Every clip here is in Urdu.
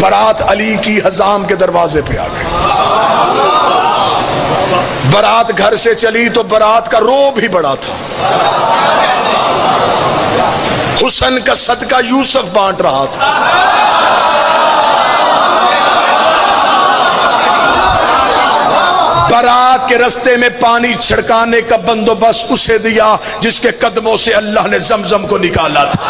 برات علی کی حزام کے دروازے پہ آ گئی. برات گھر سے چلی تو برات کا روب ہی بڑا تھا. حسن کا صدقہ یوسف بانٹ رہا تھا. برات کے رستے میں پانی چھڑکانے کا بندوبست اسے دیا جس کے قدموں سے اللہ نے زمزم کو نکالا تھا.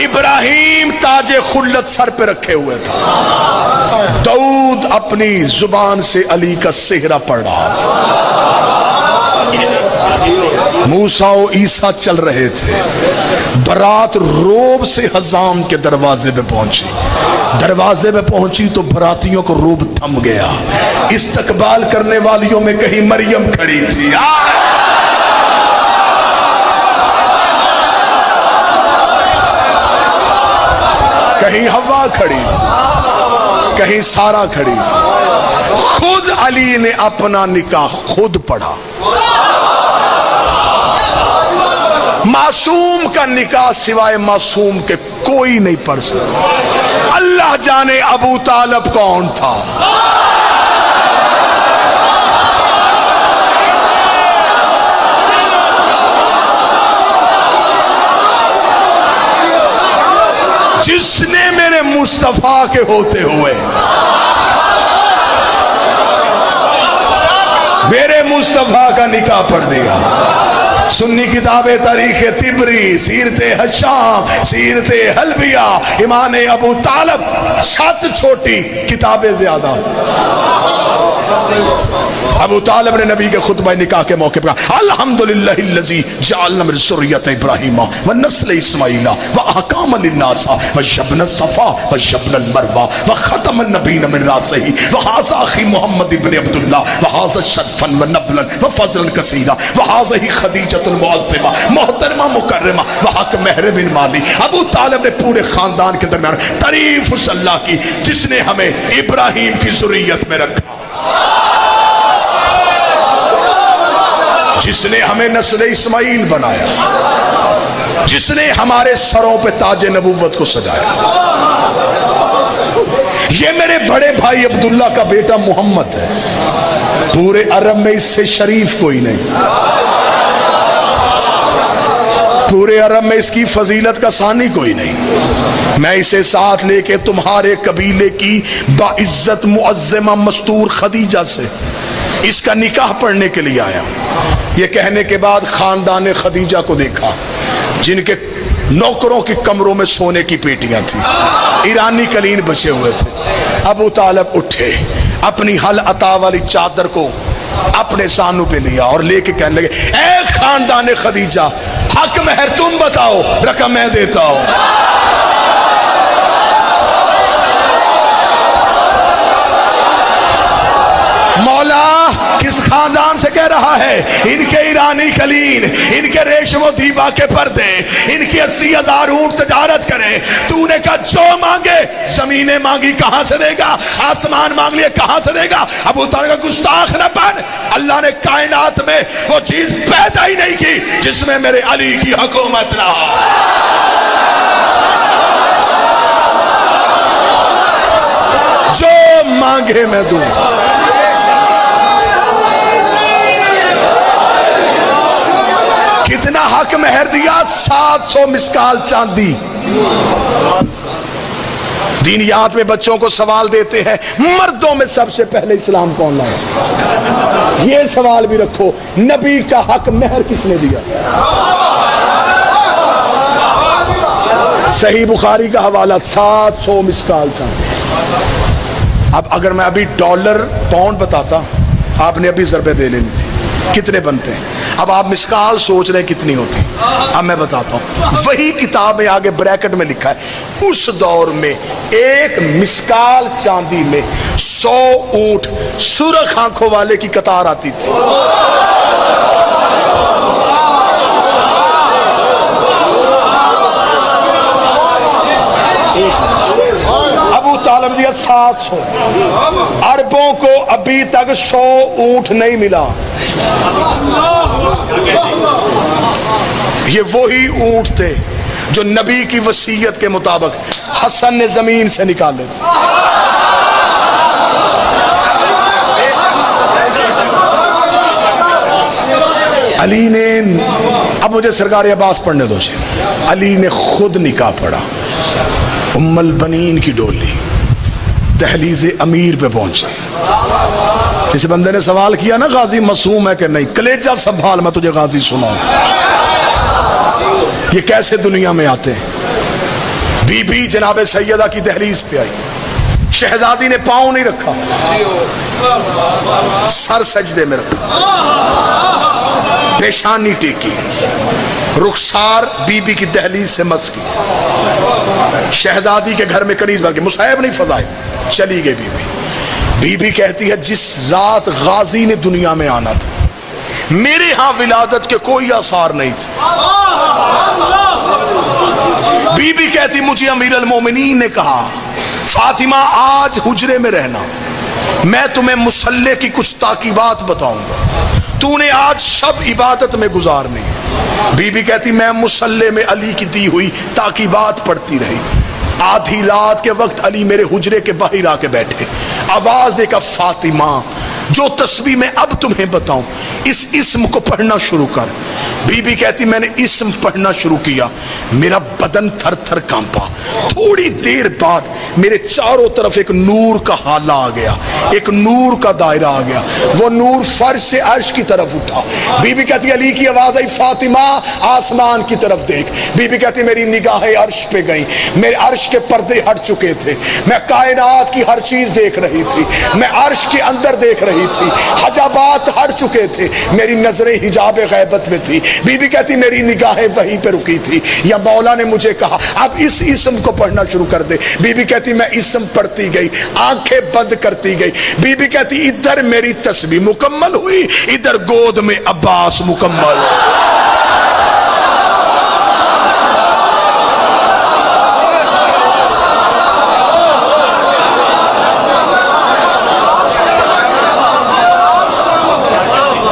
ابراہیم تاج خلت سر پہ رکھے ہوئے تھا. داؤد اپنی زبان سے علی کا صحرا پڑھ رہا تھا. موسیٰ و عیسیٰ چل رہے تھے. برات روب سے حزام کے دروازے پہ پہنچی. دروازے پہ پہنچی تو براتیوں کو روب تھم گیا. استقبال کرنے والیوں میں کہیں مریم کھڑی تھی, کہیں حوا کھڑی تھی, کہیں سارا کھڑی تھی. خود علی نے اپنا نکاح خود پڑھا. معصوم کا نکاح سوائے معصوم کے کوئی نہیں پڑھ سکتا. اللہ جانے ابو طالب کون تھا. جس نے میرے مصطفیٰ کے ہوتے ہوئے میرے مصطفیٰ کا نکاح پڑھ دیا. سنی کتاب تاریخ طبری, سیرت ہشام, سیرت حلبیہ, ایمان ابو طالب, 7 چھوٹی کتابیں زیادہ. ابو طالب نے نبی کے خطبہ نکاح کے موقع پر الحمدللہ الذی جعلنا من ذریۃ ابراہیم ونسل اسماعیل واحکاما للناس وجبنا الصفا وجبنا المروہ وختم النبیین من راسہ وہذا اخی محمد ابن عبداللہ وہذا شرفا ونبلا وفضلا کثیرا وہذا خدیجۃ المعظمہ محترمہ مکرمہ وحق مہر بن مالی. ابو طالب نے پورے خاندان کے درمیان تعریف اس اللہ کی جس نے ہمیں ابراہیم کی ذریت میں رکھا, جس نے ہمیں نسل اسماعیل بنایا, جس نے ہمارے سروں پہ تاج نبوت کو سجایا. یہ میرے بڑے بھائی عبداللہ کا بیٹا محمد ہے. پورے عرب میں اس سے شریف کوئی نہیں. پورے عرب میں اس کی فضیلت کا ثانی کوئی نہیں. میں اسے ساتھ لے کے تمہارے قبیلے کی باعزت معظمہ مستور خدیجہ سے اس کا نکاح پڑھنے کے لیے آیا. یہ کہنے کے بعد خاندان خدیجہ کو دیکھا جن کے نوکروں کے کمروں میں سونے کی پیٹیاں تھیں, ایرانی قلین بچے ہوئے تھے. ابو طالب اٹھے, اپنی حل عطا والی چادر کو اپنے سانوں پہ لیا اور لے کے کہنے لگے اے خاندان خدیجہ, حق مہر تم بتاؤ, رقم میں دیتا ہوں. مولا کس خاندان سے کہہ رہا ہے؟ ان کے ایرانی قلین, ان کے ریشم و دیبا کے پردے, ان کی 80,000 اونٹ تجارت کرے. تو نے کہا جو مانگے, زمینیں مانگی کہاں سے دے گا, آسمان مانگ لیے کہاں سے دے گا. ابو طالب کا گستاخ نہ بن. اللہ نے کائنات میں وہ چیز پیدا ہی نہیں کی جس میں میرے علی کی حکومت نہ ہو. جو مانگے میں دوں. کتنا حق مہر دیا؟ 700 مسکال چاندی. دینیات میں بچوں کو سوال دیتے ہیں مردوں میں سب سے پہلے اسلام کون لایا؟ یہ سوال بھی رکھو, نبی کا حق مہر کس نے دیا؟ صحیح بخاری کا حوالہ 700 مسکال چاندی. اب اگر میں ابھی ڈالر پاؤنڈ بتاتا, آپ نے ابھی ضربیں دے لینی تھی. کتنے بنتے ہیں؟ اب آپ مسکال سوچ رہے ہیں کتنی ہوتی. اب میں بتاتا ہوں, وہی کتاب میں آگے بریکٹ میں لکھا ہے اس دور میں ایک مسکال چاندی میں 100 اونٹ سرخ آنکھوں والے کی قطار آتی تھی. ابو طالب دیا 700. عربوں کو ابھی تک 100 اونٹ نہیں ملا. یہ وہی اونٹ تھے جو نبی کی وصیت کے مطابق حسن نے زمین سے نکالے تھے. علی نے، اب مجھے سرکار عباس پڑھنے دو جی. علی نے خود نکاح پڑھا. ام البنین کی ڈولی دہلیز امیر پہ پہنچی. جس بندے نے سوال کیا نا غازی معصوم ہے کہ نہیں، کلیجہ سنبھال، میں تجھے غازی سناؤں. یہ کیسے دنیا میں آتے ہیں. بی بی جناب سیدہ کی دہلیز پہ آئی. شہزادی نے پاؤں نہیں رکھا، سر سجدے میں رکھا، پیشانی ٹیکی، رخسار بی بی کی دہلیز سے مس کی. شہزادی کے گھر میں کنیز بن کے مصحف نہیں فضائے، چلی گئی بی بی. بی بی کہتی ہے جس رات غازی نے دنیا میں آنا تھا میرے ہاں ولادت کے کوئی آثار نہیں تھے. بی بی کہتی مجھے امیر المومنین نے کہا فاطمہ آج حجرے میں رہنا، میں تمہیں مصلی کی کچھ تاکیبات بتاؤں گا، تو نے آج شب عبادت میں گزارنی. بی بی کہتی میں مصلی میں علی کی دی ہوئی تاکیبات پڑھتی رہی. آدھی رات کے وقت علی میرے حجرے کے باہر آ کے بیٹھے، آواز دے کر فاطمہ جو تسبیح میں اب تمہیں بتاؤں اس اسم کو پڑھنا شروع کر. بی بی کہتی میں نے اسم پڑھنا شروع کیا، میرا بدن تھر تھر کانپا. تھوڑی دیر بعد میرے چاروں طرف ایک نور کا حالہ آ گیا، ایک نور کا دائرہ آ گیا. وہ نور فرش سے عرش کی طرف اٹھا. بی بی کہتی علی کی آواز آئی فاطمہ آسمان کی طرف دیکھ. بی بی کہتی میری نگاہیں عرش پہ گئیں، میرے عرش کے پردے ہٹ چکے تھے، میں کائنات کی ہر چیز دیکھ رہی تھی، میں عرش کے اندر دیکھ رہی تھی، حجابات ہٹ چکے تھے، میری نظریں حجاب غیبت میں تھی. بی بی کہتی میری نگاہیں وہیں پہ رکی تھی. یا مولا نے مجھے کہا اب اس اسم کو پڑھنا شروع کر دے. بی بی کہتی میں اسم پڑھتی گئی، آنکھیں بند کرتی گئی. بی بی کہتی ادھر میری تسبیح مکمل ہوئی، ادھر گود میں عباس مکمل.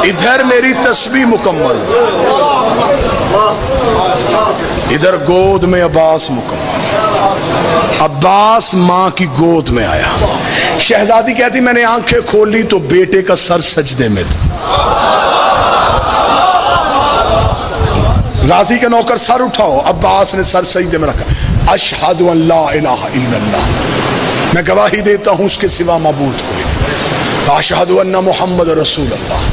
ادھر میری تسبیح مکمل، ادھر گود میں عباس مکمل. عباس ماں کی گود میں آیا. شہزادی کہتی میں نے آنکھیں کھولی تو بیٹے کا سر سجدے میں تھا. غازی کے نوکر سر اٹھاؤ. عباس نے سر سجدے میں رکھا. اشہد ان لا الہ الا اللہ، میں گواہی دیتا ہوں اس کے سوا معبود کوئی نہیں. اشہد ان محمد رسول اللہ،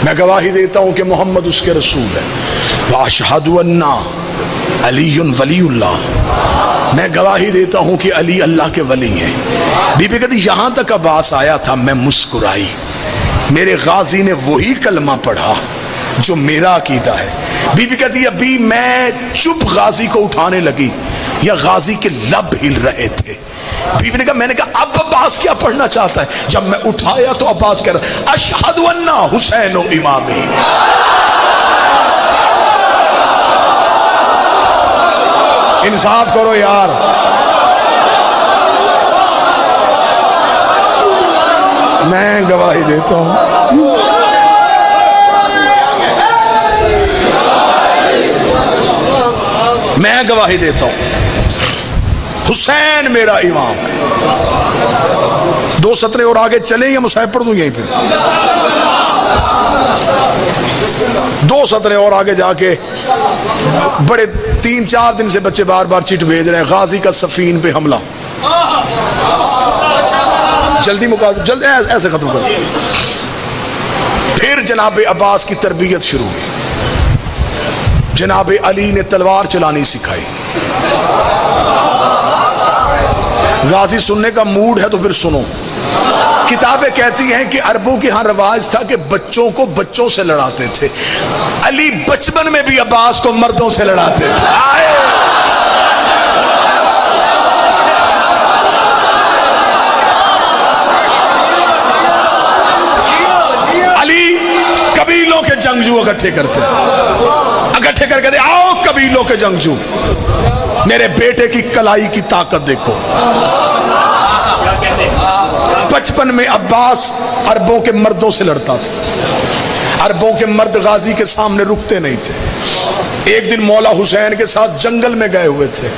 میں گواہی دیتا ہوں کہ محمد اس کے رسول ہے. واشہد ان علی ولی اللہ، میں گواہی دیتا ہوں کہ علی اللہ کے ولی ہیں. بی بی کہتی یہاں تک عباس آیا تھا میں مسکرائی. میرے غازی نے وہی کلمہ پڑھا جو میرا عقیدہ ہے. بی بی کہتی ابھی میں چپ غازی کو اٹھانے لگی یا غازی کے لب ہل رہے تھے. بی بی نے کہا میں نے کہا اب عباس کیا پڑھنا چاہتا ہے. جب میں اٹھایا تو عباس کہہ رہا اشہد ان حسین و امامی. انصاف کرو یار. میں گواہی دیتا ہوں میں گواہی دیتا ہوں حسین میرا امام ہے. 2 سطریں اور آگے چلیں یا مصحف پڑھ دوں یہیں پہ؟ 2 سطریں اور آگے جا کے بڑے 3-4 دن سے بچے بار بار چٹ بھیج رہے ہیں غازی کا سفین پہ حملہ. جلدی مقابلہ جلد ایسے ختم کرو. پھر جناب عباس کی تربیت شروع ہوئی. جناب علی نے تلوار چلانی سکھائی. غازی سننے کا موڈ ہے تو پھر سنو. کتابیں کہتی ہیں کہ عربوں کے ہاں رواج تھا کہ بچوں کو بچوں سے لڑاتے تھے. علی بچپن میں بھی عباس کو مردوں سے لڑاتے تھے. علی قبیلوں کے جنگجو اکٹھے کرتے اکٹھے کر کے دے آؤ قبیلوں کے جنگجو میرے بیٹے کی کلائی کی طاقت دیکھو. بچپن میں عباس عربوں کے مردوں سے لڑتا تھا. عربوں کے مرد غازی کے سامنے رکتے نہیں تھے۔ ایک دن مولا حسین کے ساتھ جنگل میں گئے ہوئے تھے،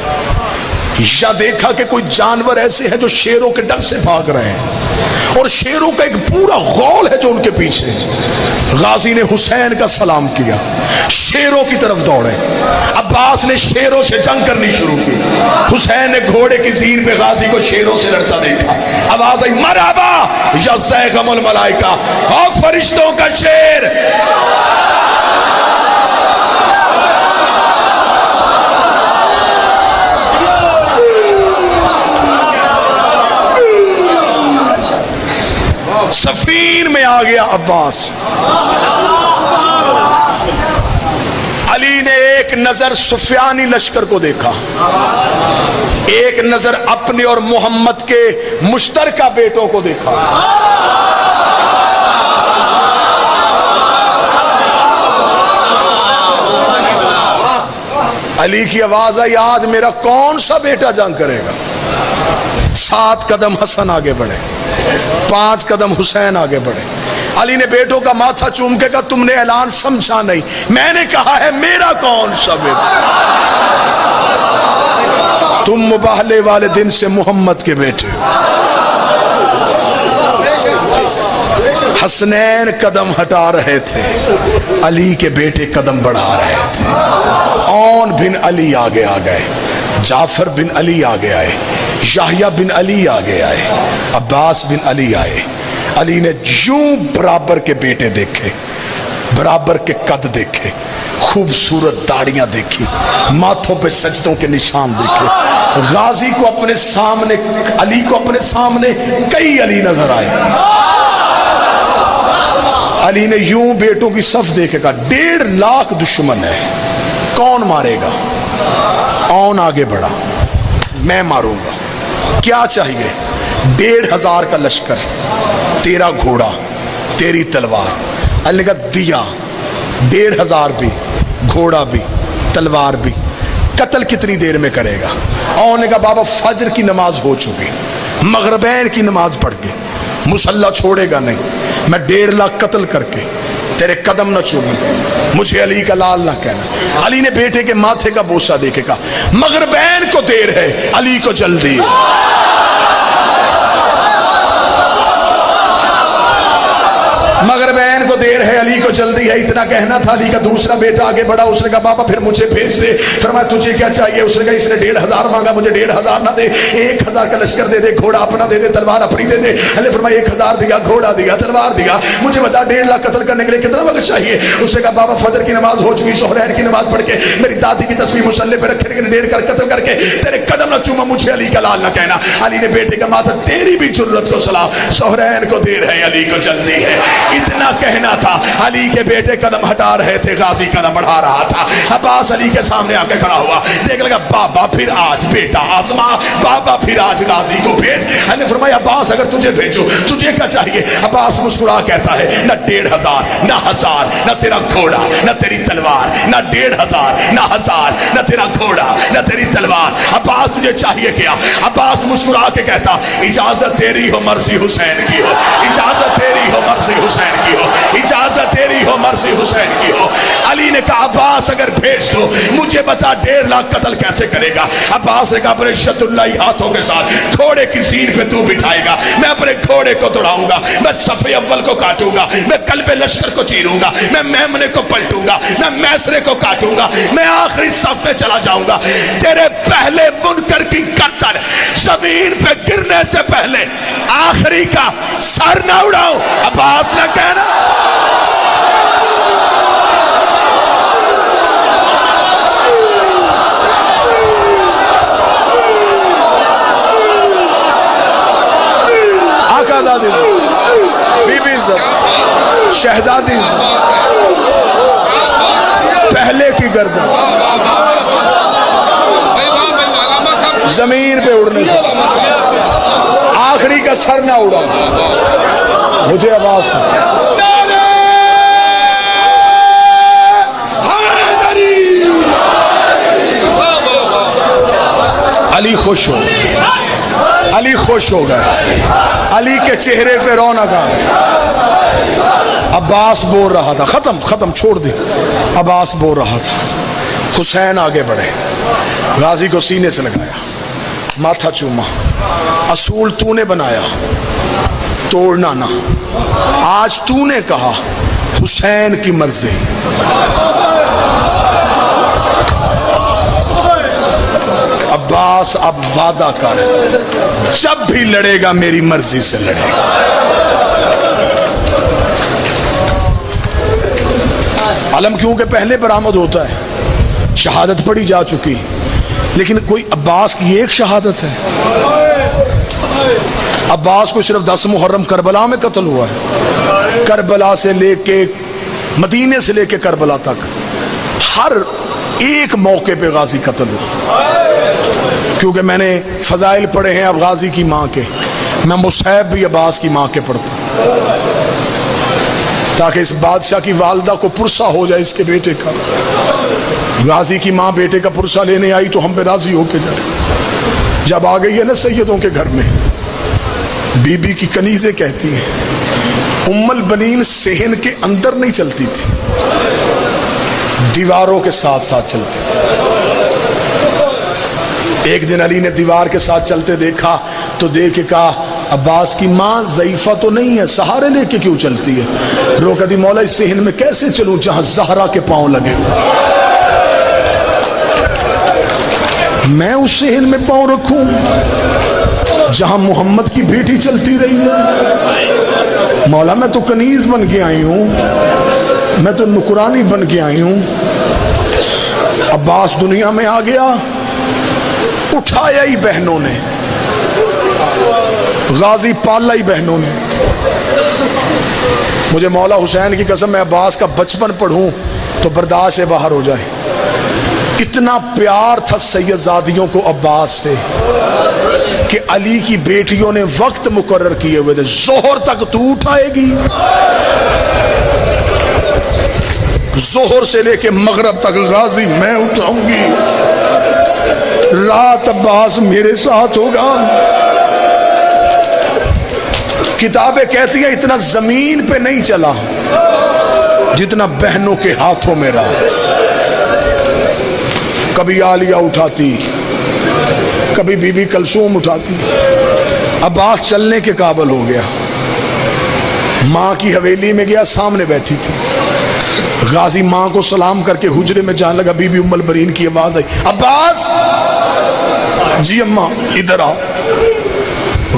یا دیکھا کہ کوئی جانور ایسے ہیں جو شیروں کے ڈر سے بھاگ رہے ہیں، اور شیروں کا ایک پورا غول ہے جو ان کے پیچھے۔ غازی نے حسین کا سلام کیا، شیروں کی طرف دوڑے۔ عباس نے شیروں سے جنگ کرنی شروع کی۔ حسین نے گھوڑے کی زین پہ غازی کو شیروں سے لڑتا دیکھا، آواز آئی مرحبا یا زیغم الملائکہ، او فرشتوں کا شیر۔ سفین میں آ گیا عباس۔ علی نے ایک نظر سفیانی لشکر کو دیکھا، ایک نظر اپنے اور محمد کے مشترکہ بیٹوں کو دیکھا۔ علی کی آواز آئی آج میرا کون سا بیٹا جنگ کرے گا؟ 7 قدم حسن آگے بڑھے، 5 قدم حسین آگے بڑھے۔ علی نے بیٹوں کا ماتھا چوم کے کہا تم نے اعلان سمجھا نہیں، میں نے کہا ہے میرا کون سا بیٹا؟ تم مباہلے والے دن سے محمد کے بیٹے ہو۔ حسنین قدم ہٹا رہے تھے، علی کے بیٹے قدم بڑھا رہے تھے۔ اون بن علی آگے آ گئے، جعفر بن علی آگے آئے، یحییٰ بن علی آگے آئے، عباس بن علی آئے۔ علی نے یوں برابر کے بیٹے دیکھے، برابر کے قد دیکھے، خوبصورت داڑیاں دیکھی، ماتھوں پہ سجدوں کے نشان دیکھے۔ غازی کو اپنے سامنے، علی کو اپنے سامنے کئی علی نظر آئے۔ علی نے یوں بیٹوں کی صف دیکھے کہا 1.5 لاکھ دشمن ہے، کون مارے گا؟ اون آگے بڑھا، میں ماروں گا، کیا چاہیے؟ 1,500 کا لشکر، تیرا گھوڑا، تیری تلوار۔ علی نے کہا دیا، 1,500 بھی، گھوڑا بھی، تلوار بھی۔ قتل کتنی دیر میں کرے گا؟ اون نے کہا بابا فجر کی نماز ہو چکی، مغربین کی نماز پڑھ کے مسلح چھوڑے گا نہیں، میں 1.5 لاکھ قتل کر کے تیرے قدم نہ چوموں، مجھے علی کا لال نہ کہنا۔ علی نے بیٹے کے ماتھے کا بوسہ دے کے کہا مغربین کو دیر ہے، علی کو جلدی ہے۔ مغربین کو دیر ہے، علی کو جلدی ہے، اتنا کہنا تھا۔ علی کا دوسرا بیٹا آگے بڑھا، اس نے کہا بابا پھر مجھے بھیج دے۔ فرمایا تجھے کیا چاہیے؟ اس نے کہا اس نے 1,500 مانگا، مجھے 1,500 نہ دے، 1,000 کا لشکر دے دے، گھوڑا اپنا دے دے، تلوار اپنی دے دے۔ علی فرمایا 1,000 دیا، گھوڑا دیا، تلوار دیا، مجھے بتا 1.5 لاکھ قتل کرنے کے لیے کتنا وقت چاہیے؟ اس نے کہا بابا فجر کی نماز ہو چکی، سحرین کی نماز پڑھ کے میری دادی کی تصویر مسلح پہ رکھے، لیکن 1.5 کر قتل کر کے تیرے قدم نہ چوما، مجھے علی کا لال نہ کہنا۔ علی نے بیٹے کا ماتھا، تیری بھی جرت کو سلام، سحرین کو دیر ہے، علی کو جلدی ہے، اتنا کہنا تھا۔ علی کے بیٹے قدم ہٹا رہے تھے، غازی قدم بڑھا رہا تھا۔ عباس علی کے سامنے آ کے کھڑا ہوا، دیکھ لگا بابا پھر آج بیٹا آزما، بابا پھر آج غازی کو بھیج۔ علی نے فرمایا عباس اگر تجھے بھیجو تجھے کیا چاہیے؟ عباس مسکرا کہتا ہے نہ 1,500 نہ 1,000 نہ تیرا گھوڑا نہ تیری تلوار، نہ 1,500 نہ 1,000 نہ تیرا گھوڑا نہ تیری تلوار، عباس تجھے چاہیے کیا؟ عباس مسکرا کے کہتا اجازت تیری ہو مرضی حسین کی ہو، اجازت تیری ہو مرضی حسین کی ہو، اجازت تیری ہو مرضی حسین کی ہو۔ علی نے کہا عباس اگر بھیج دو مجھے بتا 1.5 لاکھ قتل کیسے کرے گا؟ عباس نے کہا اپنے شد اللہ ہاتھوں کے ساتھ گھوڑے کی زین پہ تو بٹھائے گا، میں اپنے گھوڑے کو دوڑاؤں گا، میں صف اول کو کاٹوں گا، میں قلب لشکر کو چیروں گا، میں میمنے کو پلٹوں گا، میں میسرے کو کاٹوں گا، میں آخری صف میں چلا جاؤں گا۔ تیرے پہلے منکر کی گردن زمین پہ گرنے سے پہلے آخری کا سر نہ اڑاؤں۔ عباس نے کہنا بی بی شہزادی پہلے کی گردن زمین پہ اڑنے سے آخری کا سر نہ اڑا، مجھے آواز علی خوش ہو، علی خوش ہو گیا، علی کے چہرے پہ رونق آ گئی۔ عباس بول رہا تھا، ختم چھوڑ دے، عباس بول رہا تھا، حسین آگے بڑھے، غازی کو سینے سے لگایا، ماتھا چوما، اصول تو نے بنایا، توڑنا نہ، آج تو نے کہا حسین کی مرضی، عباس اب وعدہ کر، جب بھی لڑے گا میری مرضی سے لڑے گا۔ علم کیونکہ پہلے برآمد ہوتا ہے، شہادت پڑھی جا چکی، لیکن کوئی عباس کی ایک شہادت ہے؟ عباس کو صرف 10 محرم کربلا میں قتل ہوا ہے، کربلا سے لے کے مدینے سے لے کے کربلا تک ہر ایک موقع پہ غازی قتل ہوا۔ کیونکہ میں نے فضائل پڑھے ہیں اب غازی کی ماں کے، میں مصحف بھی عباس کی ماں کے پڑھتا ہوں تاکہ اس بادشاہ کی والدہ کو پرسہ ہو جائے اس کے بیٹے کا۔ غازی کی ماں بیٹے کا پرسہ لینے آئی تو ہم پہ راضی ہو کے جائے۔ جب آ گئی ہے نا سیدوں کے گھر میں، بی بی کی کنیزیں کہتی ہیں ام البنین صحن کے اندر نہیں چلتی تھی، دیواروں کے ساتھ ساتھ چلتی تھی۔ ایک دن علی نے دیوار کے ساتھ چلتے دیکھا تو دیکھ کے کہا عباس کی ماں ضعیفہ تو نہیں ہے، سہارے لے کے کیوں چلتی ہے؟ روکا دی مولا اس صحن میں کیسے چلوں جہاں زہرا کے پاؤں لگے ہوئے، میں اس صحن میں پاؤں رکھوں جہاں محمد کی بیٹی چلتی رہی ہے؟ مولا میں تو کنیز بن کے آئی ہوں، میں تو نکرانی بن کے آئی ہوں۔ عباس دنیا میں آ گیا، اٹھایا ہی بہنوں نے، غازی پالا ہی بہنوں نے۔ مجھے مولا حسین کی قسم میں عباس کا بچپن پڑھوں تو برداشت سے باہر ہو جائے، اتنا پیار تھا سیدزادیوں کو عباس سے کہ علی کی بیٹیوں نے وقت مقرر کیے ہوئے تھے، ظہر تک تو اٹھائے گی، ظہر سے لے کے مغرب تک غازی میں اٹھاؤں گی، رات عباس میرے ساتھ ہوگا۔ کتابیں کہتی ہیں اتنا زمین پہ نہیں چلا جتنا بہنوں کے ہاتھوں میں رہا۔ کبھی عالیہ اٹھاتی، کبھی بی بی کلثوم اٹھاتی، عباس چلنے کے قابل ہو گیا۔ ماں کی حویلی میں گیا، سامنے بیٹھی تھی، غازی ماں کو سلام کر کے حجرے میں جانے لگا، بی بی ام البرین کی آواز آئی عباس، جی اماں ادھر آؤ۔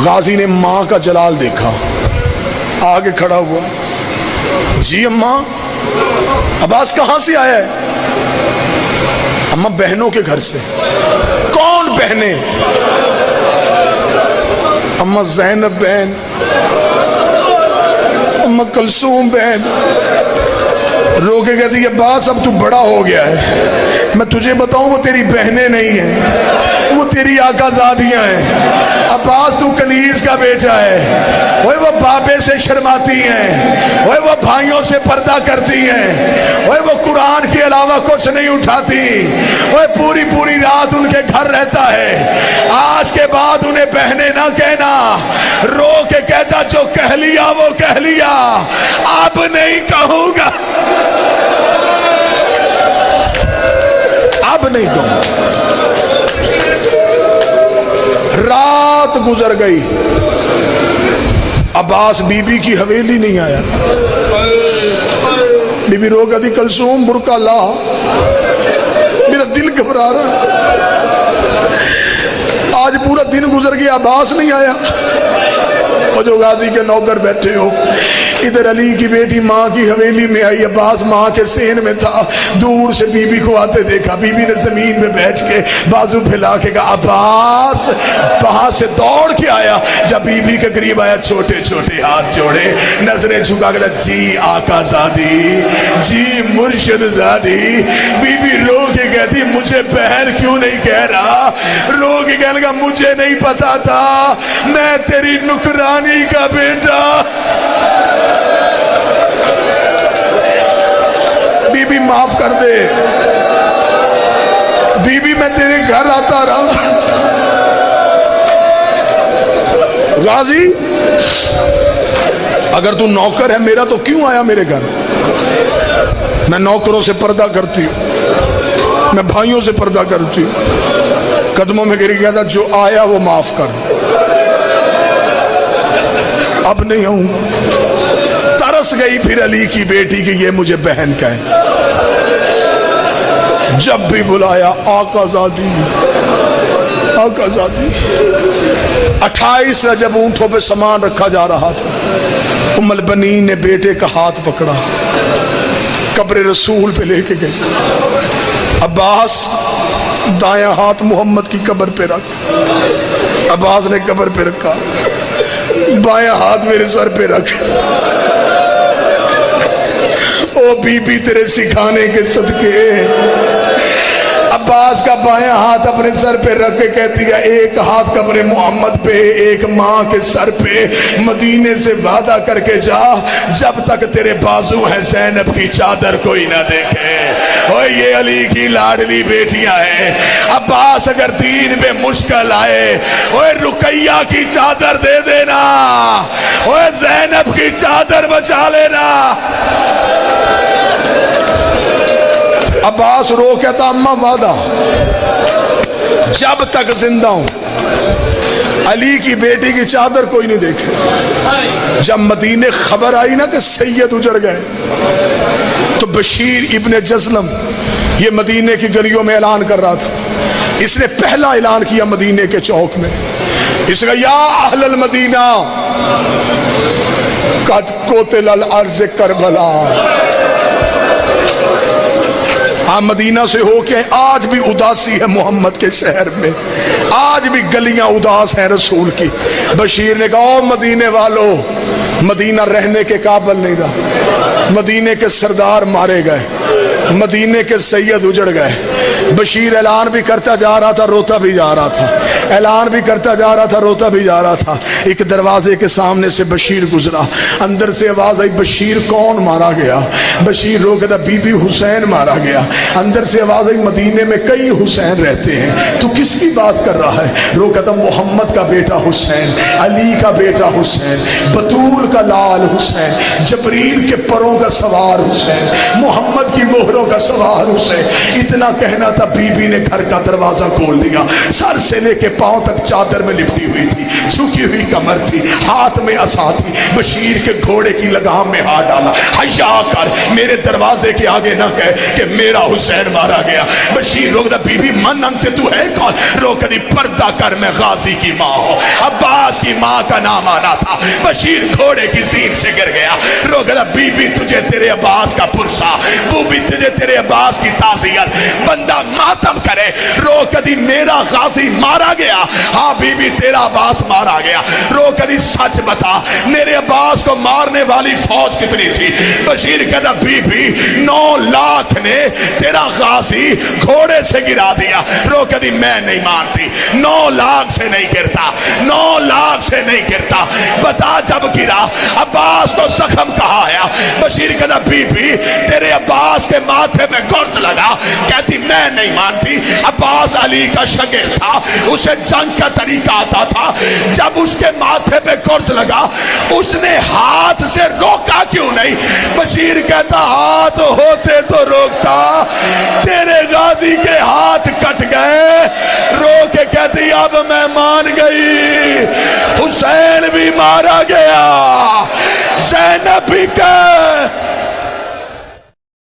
غازی نے ماں کا جلال دیکھا، آگے کھڑا ہوا، جی اماں عباس کہاں سے آیا ہے؟ اماں بہنوں کے گھر سے۔ کون بہنیں؟ اماں زینب بہن، اماں کلثوم بہن۔ رو کے کہتی ہے عباس اب تو بڑا ہو گیا ہے، میں تجھے بتاؤں وہ تیری بہنیں نہیں ہیں، وہ تیری آقا زادیاں ہیں۔ عباس تو کنیز کا بیٹا ہے، وہ بابے سے شرماتی ہیں، وہ بھائیوں سے پردہ کرتی ہیں، وہ قرآن کے علاوہ کچھ نہیں اٹھاتی، وہ پوری پوری رات ان کے گھر رہتا ہے۔ آج کے بعد انہیں بہنیں نہ کہنا، رو کے کہتا جو کہہ لیا وہ کہہ لیا، اب نہیں کہوں گا، اب نہیں کہوں۔ رات گزر گئی، عباس بی بی کی حویلی نہیں آیا۔ بی بی رو کہتی کلثوم برقع لا، میرا دل گھبرا رہا، آج پورا دن گزر گیا عباس نہیں آیا۔ اور جو غازی کے نوکر بیٹھے ہو، ادھر علی کی بیٹی ماں کی حویلی میں آئی، عباس ماں کے صحن میں تھا، دور سے بی بی کو آتے دیکھا، بی بی نے زمین میں بیٹھ کے بازو پھیلا کے کہا عباس، وہاں سے دوڑ کے آیا، جب بی بی کے قریب آیا چھوٹے چھوٹے ہاتھ جوڑے، نظریں جھکا کے کہا جی آقا زادی، جی مرشد زادی۔ بی بی رو کے کہتی مجھے بہن کیوں نہیں کہہ رہا؟ رو کے کہنے لگا مجھے نہیں پتا تھا، میں تیری نکرانی کا بیٹا۔ بی بی معاف کر دے، بی بی میں تیرے گھر آتا رہا۔ غازی اگر تو نوکر ہے میرا تو کیوں آیا میرے گھر؟ میں نوکروں سے پردہ کرتی ہوں، میں بھائیوں سے پردہ کرتی ہوں، قدموں میں گر گیا تھا، جو آیا وہ معاف کر، اب نہیں آؤں گا۔ ترس گئی پھر علی کی بیٹی کہ یہ مجھے بہن کہے، جب بھی بلایا آقا زادی آقا زادی۔ 28 رجب اونٹوں پہ سامان رکھا جا رہا تھا، ام البنین نے بیٹے کا ہاتھ پکڑا، قبر رسول پہ لے کے گئی۔ عباس دایاں ہاتھ محمد کی قبر پہ رکھ، عباس نے قبر پہ رکھا، بایاں ہاتھ میرے سر پہ رکھ، او بی بی تیرے سکھانے کے صدقے۔ عباس کا بایاں ہاتھ اپنے سر پہ رکھ کے کہتی ہے ایک ہاتھ قبر محمد پہ، ایک ماں کے سر پہ، مدینے سے وعدہ کر کے جا جب تک تیرے بازو ہیں زینب کی چادر کوئی نہ دیکھے۔ اوہ یہ علی کی لاڈلی بیٹیاں ہیں۔ عباس اگر دین میں مشکل آئے اوہ رقیہ کی چادر دے دینا، اوہ زینب کی چادر بچا لینا۔ عباس رو کہتا اماں وعدہ، جب تک زندہ ہوں علی کی بیٹی کی چادر کوئی نہیں دیکھے۔ جب مدینے خبر آئی نا کہ سید اجڑ گئے تو بشیر ابن جزلم یہ مدینے کی گلیوں میں اعلان کر رہا تھا، اس نے پہلا اعلان کیا مدینے کے چوک میں، اس نے کہا یا اہل المدینہ قد قتل الارض کربلا۔ مدینہ سے ہو کے آج بھی اداسی ہے محمد کے شہر میں، آج بھی گلیاں اداس ہیں رسول کی۔ بشیر نے کہا او مدینے والو، مدینہ رہنے کے قابل نہیں رہا، مدینے کے سردار مارے گئے، مدینے کے سید اجڑ گئے۔ بشیر اعلان بھی کرتا جا رہا تھا، روتا بھی جا رہا تھا، اعلان بھی کرتا جا رہا تھا، روتا بھی جا رہا تھا۔ ایک دروازے کے سامنے سے بشیر گزرا، اندر سے آواز آئی بشیر کون مارا گیا؟ بشیر رو کہتا بی بی حسین مارا گیا۔ اندر سے آواز آئی مدینے میں کئی حسین رہتے ہیں، تو کس کی بات کر رہا ہے؟ رو کہتا محمد کا بیٹا حسین، علی کا بیٹا حسین، بطول کا لال حسین، جبریل کے پروں کا سوار حسین، محمد کی مہروں کا سوار حسین۔ اتنا کہنا تھا، بی بی نے گھر کا دروازہ کھول دیا، سر سے لے کے پاؤں تک چادر میں لپٹی ہوئی تھی، جھکی ہوئی کمر تھی، ہاتھ میں عصا تھی۔ بشیر کے گھوڑے کی لگام میں ہاتھ ڈالا، حیا کر میرے دروازے کے آگے نہ کہہ کہ میرا حسین مارا گیا۔ بشیر رو کہتا بی بی من انت، تو ہے کون؟ رو کہتی پردہ کر میں غازی کی ماں ہوں۔ عباس کی ماں کا نام آنا تھا۔ بشیر گھوڑے کی زین سے گر گیا، رو کہتا بی بی تجھے تیرے عباس کا پرسا، وہ بھی تجھے تیرے عباس کی تعزیت، بندہ ماتم کرے۔ رو کہتی میرا غازی مارا گیا، ہاں بی بی تیرا عباس مارا گیا۔ رو کہتی سچ بتا میرے عباس کو مارنے والی فوج کتنی تھی؟ بشیر کہتا بی بی 9 لاکھ نے تیرا غازی گھوڑے سے گرا دیا۔ رو کہتی میں نہیں مانتی، 9 لاکھ سے نہیں گرتا، 9 لاکھ سے نہیں گرتا، بتا جب گرا عباس کو زخم کہاں آیا؟ بشیر کہتا بی بی تیرے عباس کے ماتھے میں گرد لگا۔ کہتی میں نہیں مانتی، عباس علی کا شاگرد تھا، اسے جنگ کا طریقہ آتا تھا، جب اس کے ماتھے پہ گرد لگا اس نے ہاتھ سے روکا کیوں نہیں؟ بشیر کہتا ہاتھ ہوتے تو روکتا، تیرے غازی کے ہاتھ کٹ گئے۔ رو کے کہتی اب میں مان گئی، حسین بھی مارا